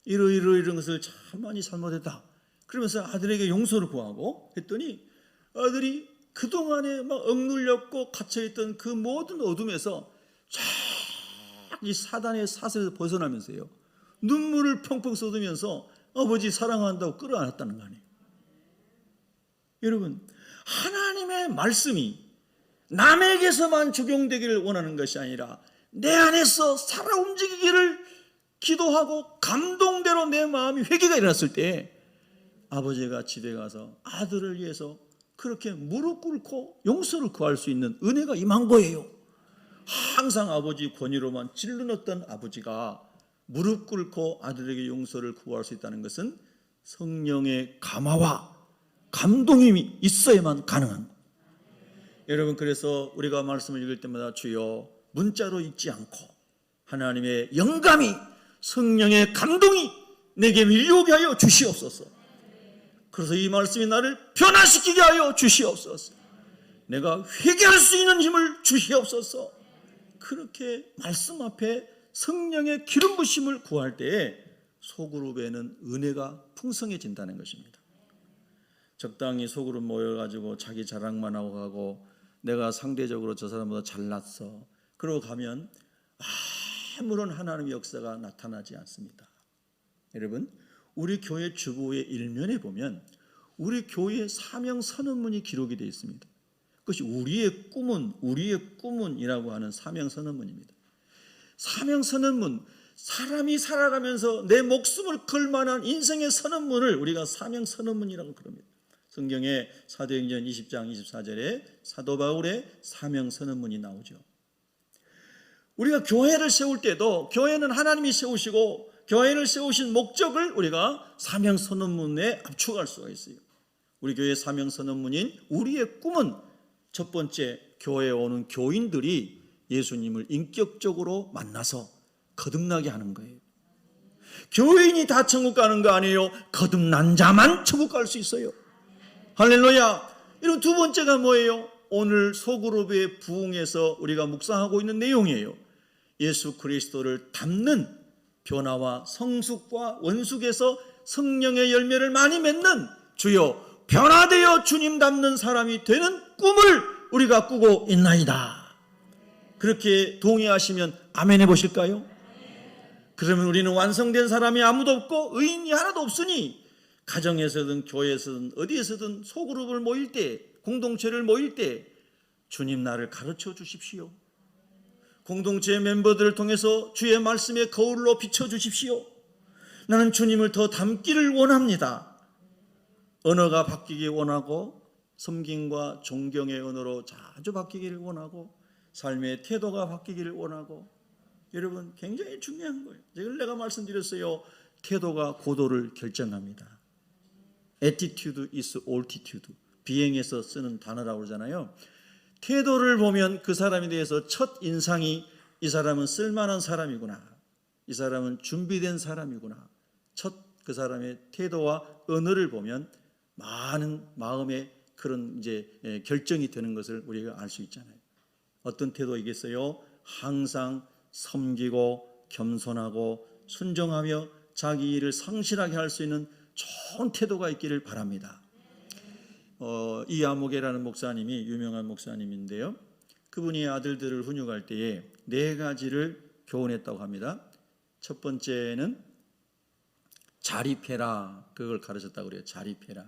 이런 것을 참 많이 잘못했다. 그러면서 아들에게 용서를 구하고 했더니 아들이 그동안에 막 억눌렸고 갇혀있던 그 모든 어둠에서 쫙 이 사단의 사슬에서 벗어나면서요, 눈물을 펑펑 쏟으면서 아버지 사랑한다고 끌어안았다는 거 아니에요. 여러분, 하나님의 말씀이 남에게서만 적용되기를 원하는 것이 아니라 내 안에서 살아 움직이기를 기도하고 감동대로 내 마음이 회개가 일어났을 때 아버지가 집에 가서 아들을 위해서 그렇게 무릎 꿇고 용서를 구할 수 있는 은혜가 임한 거예요. 항상 아버지 권위로만 찔러넣던 아버지가 무릎 꿇고 아들에게 용서를 구할 수 있다는 것은 성령의 감화와 감동이 있어야만 가능한 거예요. 여러분, 그래서 우리가 말씀을 읽을 때마다 주여 문자로 읽지 않고 하나님의 영감이, 성령의 감동이 내게 밀려오게 하여 주시옵소서. 그래서 이 말씀이 나를 변화시키게 하여 주시옵소서. 내가 회개할 수 있는 힘을 주시옵소서. 그렇게 말씀 앞에 성령의 기름 부심을 구할 때에 소그룹에는 은혜가 풍성해진다는 것입니다. 적당히 소그룹 모여가지고 자기 자랑만 하고 가고 내가 상대적으로 저 사람보다 잘났어, 그러고 가면 아무런 하나님의 역사가 나타나지 않습니다. 여러분, 우리 교회 주보의 일면에 보면 우리 교회의 사명 선언문이 기록이 되어 있습니다. 그것이 우리의 꿈은 이라고 하는 사명 선언문입니다. 사명 선언문, 사람이 살아가면서 내 목숨을 걸 만한 인생의 선언문을 우리가 사명 선언문이라고 부릅니다. 성경에 사도행전 20장 24절에 사도 바울의 사명 선언문이 나오죠. 우리가 교회를 세울 때도 교회는 하나님이 세우시고 교회를 세우신 목적을 우리가 사명 선언문에 압축할 수가 있어요. 우리 교회의 사명 선언문인 우리의 꿈은 첫 번째, 교회에 오는 교인들이 예수님을 인격적으로 만나서 거듭나게 하는 거예요. 교인이 다 천국 가는 거 아니에요. 거듭난 자만 천국 갈 수 있어요. 할렐루야. 이런 두 번째가 뭐예요? 오늘 소그룹의 부흥에서 우리가 묵상하고 있는 내용이에요. 예수 그리스도를 닮는 변화와 성숙과 원숙에서 성령의 열매를 많이 맺는, 주여 변화되어 주님 닮는 사람이 되는 꿈을 우리가 꾸고 있나이다. 그렇게 동의하시면 아멘 해보실까요? 그러면 우리는 완성된 사람이 아무도 없고 의인이 하나도 없으니 가정에서든 교회에서든 어디에서든 소그룹을 모일 때, 공동체를 모일 때 주님 나를 가르쳐 주십시오. 공동체 멤버들을 통해서 주의 말씀의 거울로 비춰주십시오. 나는 주님을 더 닮기를 원합니다. 언어가 바뀌기 원하고 섬김과 존경의 언어로 자주 바뀌기를 원하고 삶의 태도가 바뀌기를 원하고 여러분 굉장히 중요한 거예요. 내가 말씀드렸어요. 태도가 고도를 결정합니다. Attitude is altitude. 비행에서 쓰는 단어라고 그러잖아요. 태도를 보면 그 사람에 대해서 첫 인상이 이 사람은 쓸만한 사람이구나. 이 사람은 준비된 사람이구나. 첫 그 사람의 태도와 언어를 보면 많은 마음의 그런 이제 결정이 되는 것을 우리가 알 수 있잖아요. 어떤 태도이겠어요? 항상 섬기고 겸손하고 순종하며 자기 일을 성실하게 할 수 있는 좋은 태도가 있기를 바랍니다. 이아모게라는 목사님이 유명한 목사님인데요. 그분이 아들들을 훈육할 때에 4가지를 교훈했다고 합니다. 첫 번째는 자립해라. 그걸 가르쳤다고 그래요. 자립해라.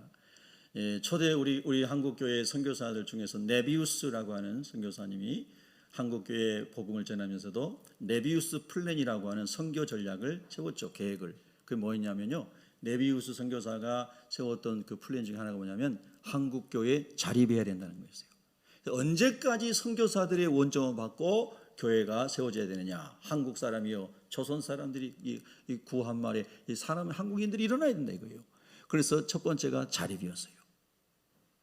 초대 우리 한국교회 선교사들 중에서 네비우스라고 하는 선교사님이 한국교회 복음을 전하면서도 네비우스 플랜이라고 하는 선교 전략을 세웠죠. 계획을. 그게 뭐였냐면요. 네비우스 선교사가 세웠던 그 플랜 중에 하나가 뭐냐면 한국교회 자립해야 된다는 거였어요. 언제까지 선교사들의 원점을 받고 교회가 세워져야 되느냐. 한국 사람이요. 조선 사람들이 이 구한 말에 이 사람 한국인들이 일어나야 된다 이거예요. 그래서 첫 번째가 자립이었어요.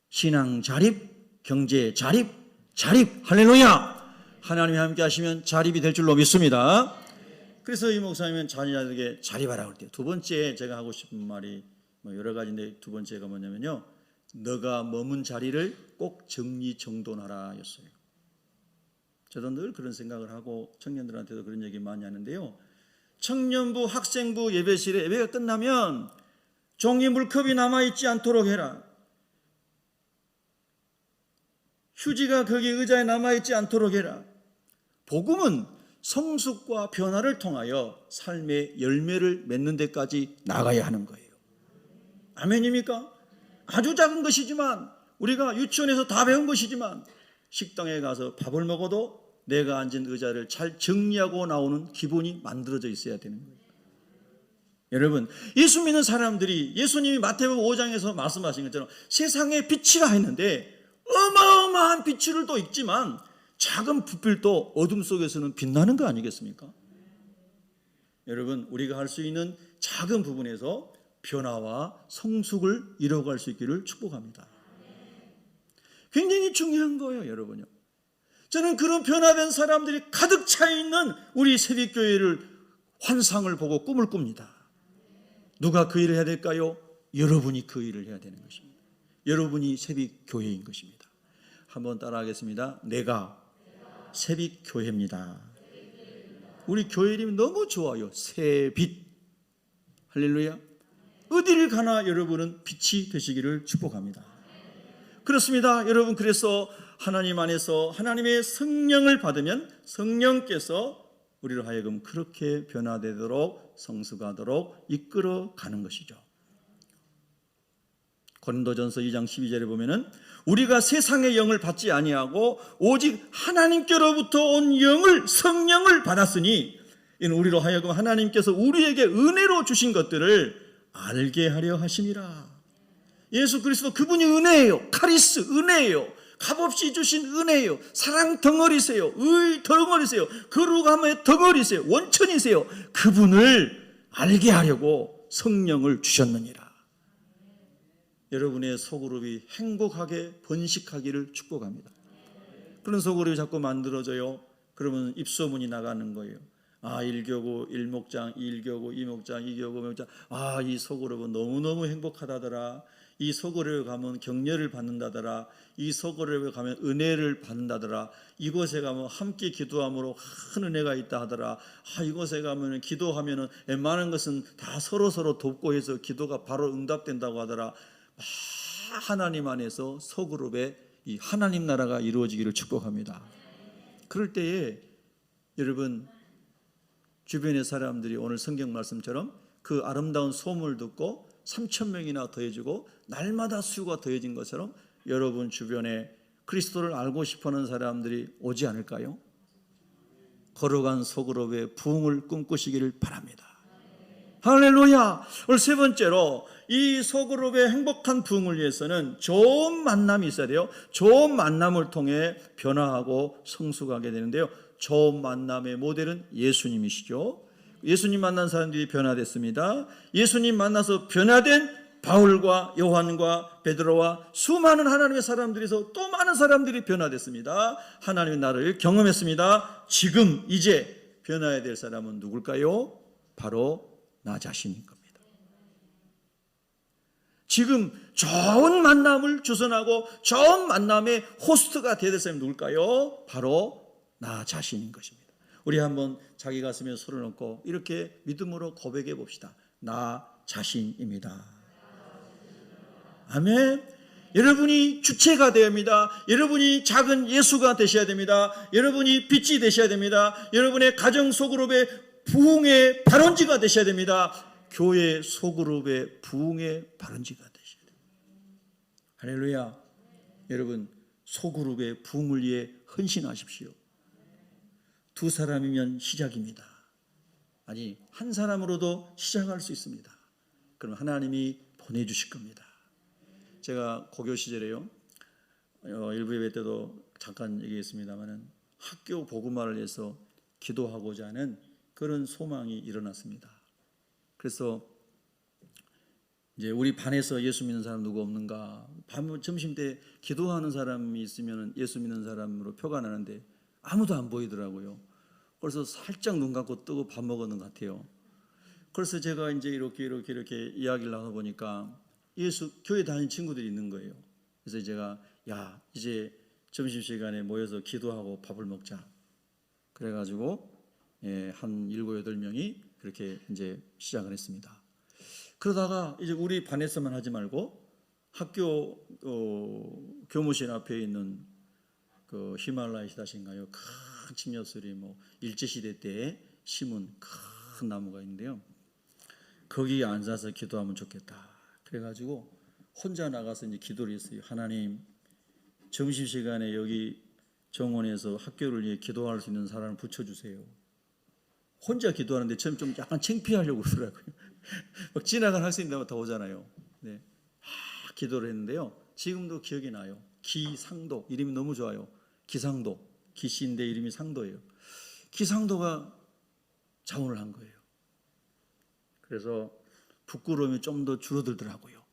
신앙 자립, 경제 자립, 자립. 할렐루야. 하나님이 함께 하시면 자립이 될 줄로 믿습니다. 그래서 이 목사님은 자녀들에게 자립하라고 할 때 두 번째 제가 하고 싶은 말이 여러 가지인데 두 번째가 뭐냐면요. 너가 머문 자리를 꼭 정리정돈하라 였어요. 저도 늘 그런 생각을 하고 청년들한테도 그런 얘기 많이 하는데요. 청년부, 학생부 예배실에 예배가 끝나면 종이 물컵이 남아있지 않도록 해라. 휴지가 거기 의자에 남아있지 않도록 해라. 복음은 성숙과 변화를 통하여 삶의 열매를 맺는 데까지 나가야 하는 거예요. 아멘입니까? 아주 작은 것이지만 우리가 유치원에서 다 배운 것이지만 식당에 가서 밥을 먹어도 내가 앉은 의자를 잘 정리하고 나오는 기본이 만들어져 있어야 되는 거예요. 여러분, 예수 믿는 사람들이 예수님이 마태복음 5장에서 말씀하신 것처럼 세상에 빛이라 했는데 어마어마한 빛을도 있지만 작은 불빛도 어둠 속에서는 빛나는 거 아니겠습니까? 여러분, 우리가 할 수 있는 작은 부분에서 변화와 성숙을 이뤄갈 수 있기를 축복합니다. 굉장히 중요한 거예요, 여러분요. 저는 그런 변화된 사람들이 가득 차 있는 우리 새벽교회를 환상을 보고 꿈을 꿉니다. 누가 그 일을 해야 될까요? 여러분이 그 일을 해야 되는 것입니다. 여러분이 새벽교회인 것입니다. 한번 따라하겠습니다. 내가 새벽교회입니다. 우리 교회 이름이 너무 좋아요. 새빛. 할렐루야. 어디를 가나 여러분은 빛이 되시기를 축복합니다. 그렇습니다. 여러분, 그래서 하나님 안에서 하나님의 성령을 받으면 성령께서 우리로 하여금 그렇게 변화되도록 성숙하도록 이끌어가는 것이죠. 고린도전서 2장 12절에 보면은 우리가 세상의 영을 받지 아니하고 오직 하나님께로부터 온 영을 성령을 받았으니 이는 우리로 하여금 하나님께서 우리에게 은혜로 주신 것들을 알게 하려 하심이라. 예수 그리스도 그분이 은혜예요. 카리스 은혜예요. 값없이 주신 은혜예요. 사랑 덩어리세요. 의 덩어리세요. 거룩함의 덩어리세요. 원천이세요. 그분을 알게 하려고 성령을 주셨느니라. 여러분의 소그룹이 행복하게 번식하기를 축복합니다. 그런 소그룹이 자꾸 만들어져요. 그러면 입소문이 나가는 거예요. 아, 1교구 1목장, 1교구 2목장, 2교구 2목장. 아, 이 소그룹은 너무너무 행복하다더라. 이 소그룹에 가면 격려를 받는다더라. 이 소그룹에 가면 은혜를 받는다더라. 이곳에 가면 함께 기도함으로 큰 은혜가 있다 하더라. 아, 이곳에 가면 기도하면 웬만한 것은 다 서로서로 돕고 해서 기도가 바로 응답된다고 하더라. 하나님 안에서 소그룹에 이 하나님 나라가 이루어지기를 축복합니다. 그럴 때에 여러분 주변의 사람들이 오늘 성경 말씀처럼 그 아름다운 소문을 듣고 3,000명이나 더해지고 날마다 수가 더해진 것처럼 여러분 주변에 그리스도를 알고 싶어하는 사람들이 오지 않을까요? 거룩한 소그룹의 부흥을 꿈꾸시기를 바랍니다. 할렐루야. 오늘 세 번째로 이 소그룹의 행복한 부흥을 위해서는 좋은 만남이 있어야 돼요. 좋은 만남을 통해 변화하고 성숙하게 되는데요. 좋은 만남의 모델은 예수님이시죠. 예수님 만난 사람들이 변화됐습니다. 예수님 만나서 변화된 바울과 요한과 베드로와 수많은 하나님의 사람들에서 또 많은 사람들이 변화됐습니다. 하나님의 나를 경험했습니다. 지금 이제 변화해야 될 사람은 누굴까요? 바로 나 자신인 겁니다. 지금 좋은 만남을 주선하고 좋은 만남의 호스트가 되어야 될 사람이 누굴까요? 바로 나 자신인 것입니다. 우리 한번 자기 가슴에 손을 얹고 이렇게 믿음으로 고백해 봅시다. 나 자신입니다. 아멘. 여러분이 주체가 되어야 합니다. 여러분이 작은 예수가 되셔야 됩니다. 여러분이 빛이 되셔야 됩니다. 여러분의 가정 소그룹의 부흥의 발원지가 되셔야 됩니다. 교회 소그룹의 부흥의 발원지가 되셔야 됩니다. 할렐루야. 여러분 소그룹의 부흥을 위해 헌신하십시오. 두 사람이면 시작입니다. 아니 한 사람으로도 시작할 수 있습니다. 그럼 하나님이 보내주실 겁니다. 제가 고교 시절에요. 일부 예배 때도 잠깐 얘기했습니다마는 학교 복음화를 위해서 기도하고자 하는 그런 소망이 일어났습니다. 그래서 이제 우리 반에서 예수 믿는 사람 누구 없는가? 점심 때 기도하는 사람이 있으면 예수 믿는 사람으로 표가 나는데 아무도 안 보이더라고요. 그래서 살짝 눈 감고 뜨고 밥 먹었는 것 같아요. 그래서 제가 이제 이렇게 이야기를 나눠 보니까 교회 다니는 친구들이 있는 거예요. 그래서 제가 야 이제 점심시간에 모여서 기도하고 밥을 먹자. 그래가지고 한 7, 8명이 그렇게 이제 시작을 했습니다. 그러다가 이제 우리 반에서만 하지 말고 학교 교무실 앞에 있는 그 히말라야 시다신가요? 큰 침엽설이 일제시대 때 심은 큰 나무가 있는데요. 거기에 앉아서 기도하면 좋겠다. 그래가지고 혼자 나가서 이제 기도를 했어요. 하나님, 점심시간에 여기 정원에서 학교를 위해 기도할 수 있는 사람을 붙여주세요. 혼자 기도하는데 처음 좀 약간 창피하려고 그러더라고요. 막 지나간 학생들마다 다 오잖아요. 네. 기도를 했는데요. 지금도 기억이 나요. 기상도, 이름이 너무 좋아요. 기상도, 기씨인데 이름이 상도예요. 기상도가 자원을 한 거예요. 그래서 부끄러움이 좀 더 줄어들더라고요.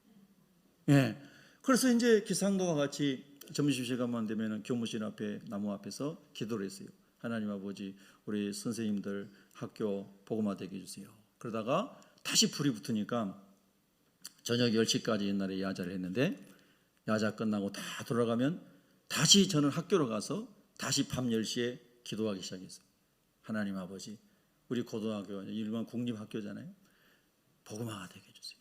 예. 그래서 이제 기상도와 같이 점심시간만 되면 교무실 앞에 나무 앞에서 기도를 했어요. 하나님 아버지, 우리 선생님들 학교 복음화 되게 해주세요. 그러다가 다시 불이 붙으니까 저녁 10시까지 옛날에 야자를 했는데 야자 끝나고 다 돌아가면 다시 저는 학교로 가서 다시 밤 10시에 기도하기 시작했어요. 하나님 아버지, 우리 고등학교 일반 국립학교잖아요. 복음화가 되게 해주세요.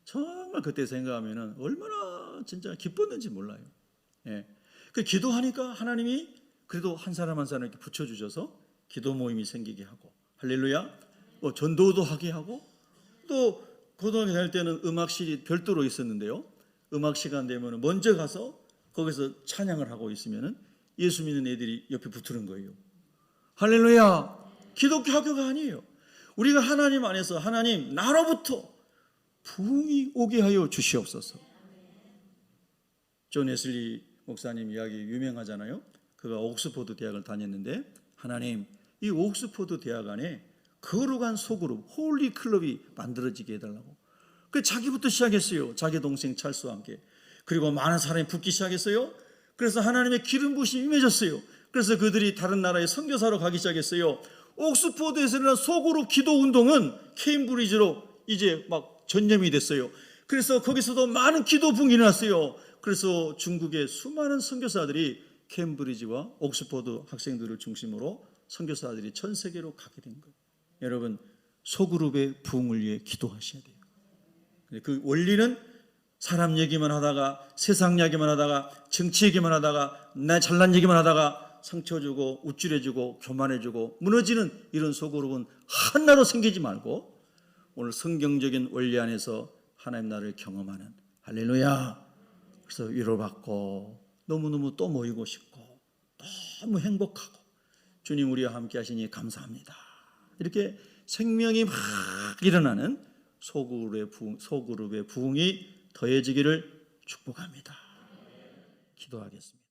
정말 그때 생각하면 얼마나 진짜 기뻤는지 몰라요. 예. 그 기도하니까 하나님이 그래도 한 사람 한 사람 이렇게 붙여주셔서 기도 모임이 생기게 하고, 할렐루야, 전도도 하게 하고, 또 고등학교 다닐 때는 음악실이 별도로 있었는데요. 음악 시간 되면 먼저 가서 거기서 찬양을 하고 있으면 예수 믿는 애들이 옆에 붙는 거예요. 할렐루야. 기독교 학교가 아니에요. 우리가 하나님 안에서 하나님 나로부터 부흥이 오게 하여 주시옵소서. 존 웨슬리 목사님 이야기 유명하잖아요. 그가 옥스포드 대학을 다녔는데 하나님 이 옥스포드 대학 안에 거룩한 소그룹 홀리 클럽이 만들어지게 해달라고. 그 자기부터 시작했어요. 자기 동생 찰스와 함께. 그리고 많은 사람이 붙기 시작했어요. 그래서 하나님의 기름 부으심이 임해졌어요. 그래서 그들이 다른 나라에 선교사로 가기 시작했어요. 옥스포드에서는 소그룹 기도 운동은 케임브리지로 이제 막 전염이 됐어요. 그래서 거기서도 많은 기도 부흥이 일어났어요. 그래서 중국의 수많은 선교사들이 케임브리지와 옥스포드 학생들을 중심으로 선교사들이 전 세계로 가게 된 거예요. 여러분 소그룹의 부흥을 위해 기도하셔야 돼요. 그 원리는 사람 얘기만 하다가 세상 얘기만 하다가 정치 얘기만 하다가 나 잘난 얘기만 하다가 상처 주고 우쭐해주고 교만해주고 무너지는 이런 소그룹은 하나도 생기지 말고 오늘 성경적인 원리 안에서 하나님 나라를 경험하는 할렐루야. 그래서 위로받고 너무너무 또 모이고 싶고 너무 행복하고 주님 우리와 함께 하시니 감사합니다. 이렇게 생명이 막 일어나는 소그룹의 부흥이 더해지기를 축복합니다. 기도하겠습니다.